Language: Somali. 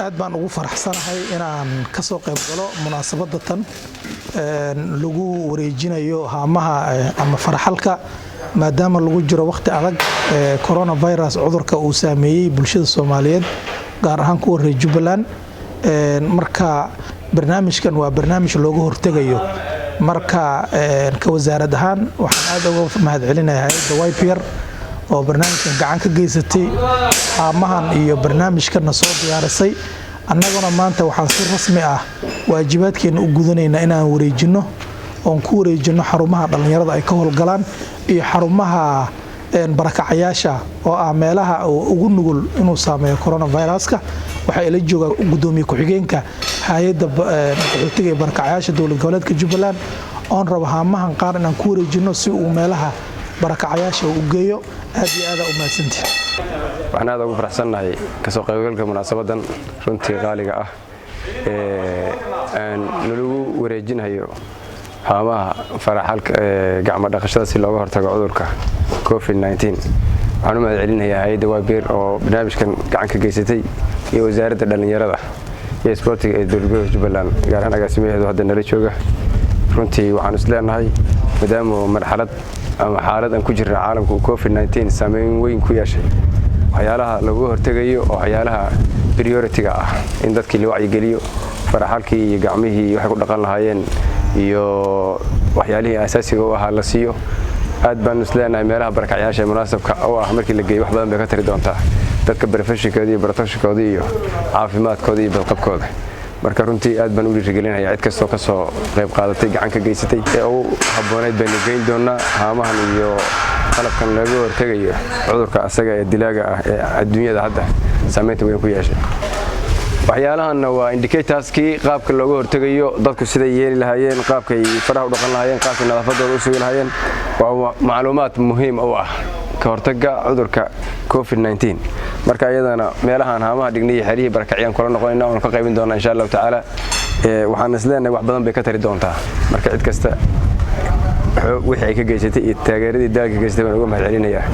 aad baan ugu faraxsanahay inaan ka soo qayb galo munaasabada tan lagu wareejinayo haamaha ama farxalka maadaama lagu jiro waqti adag coronavirus cudurka uu saameeyay bulshada Soomaaliyeed gaar ahaan kuwa reer Jubbaland marka barnaamijkan waa barnaamij looga hortagayo marka ka wasaarad ahaan waxaan aad uga mahadcelinahay hay'adda YPR oo barnaamijkan gacan ka geysatay haamahan iyo barnaamijkan soo diyaarisay annaguna maanta waxaan si rasmi ah waajibaadkeena u gudanaynaa inaan wareejino oo ku wareejino xarumaha dhalinyarada ay ka howlgalaan iyo xarumaha barakacayaasha oo ah meelaha ugu nugul inuu saameeyo coronavirus-ka waxa ila jooga gudoomiye ku-xigeenka hay'adda qaxootiga barakacayaasha dowlad goboleedka Jubbaland oo raba haamahan qaar inaan ku wareejino si uu meelaha barakacayaasha u geeyo aad iyo aad u mahadsantihiin waxaan aad ugu faraxsanahay ka soo qaybgalka munaasabadan runtii qaaliga ah lagu wareejinayo haamaha faraxalka gacmo dhaqashada si looga hortago cudurka COVID-19 waxaan u mahadcelinayaa hay'adda YPR oo barnaamijkan gacan ka geysatay iyo wasaaradda dhalinyarada iyo isboortiga ee dowladda Jubbaland gaar ahaan agaasimaheedu hadda nala jooga runtii waxaan isleenahay maadaama marxalad ama xaalad aan ku jirno caalamka COVID-19 saameyn weyn ku yeeshay waxyaalaha lagu hortagayo oo waxyaalaha priority-ga ah in dadkii la wacyi geliyo faraxalkii iyo gacmihii waxay ku dhaqan lahaayeen iyo waxyaalihii asaasiga u ahaa la siiyo aad baan isleenahay meelaha barakacayaasha munaasabka oo ah markii la geeyo wax badan bay ka tari doontaa dadka professionalkooda iyo protectionkooda iyo caafimaadkooda iyo badqabkooda marka runtii aad baan u dhiirigelinayaa cid kastoo ka soo qayb qaadatay gacan ka geysatay ee uu habooneed baynu geyn doonaa haamahan iyo qalabkan laga hortagayo cudurka asaga ee dilaaga ah ee adduunyada hadda saameynta weyn ku yeeshay waxyaalahan waa indicatorskii qaabka looga hortagayo dadku sida yeeli lahaayeen qaabkay faraha u dhaqan lahaayeen qaabkay nadaafadooda u sugi lahaayeen waa macluumaad muhiim u ah ka hortagga cudurka COVID-19 marka ayadana meelahan haamaha dhignay xiriir barakaciyaan kula noqonayna oo ka qaybin doona insha Allah taala waxaan isleenahay wax badan bay ka tari doontaa marka cid kasta wixii ay ka geysatay iyo taageeradii dalka geystay baan uga mahadcelinayaa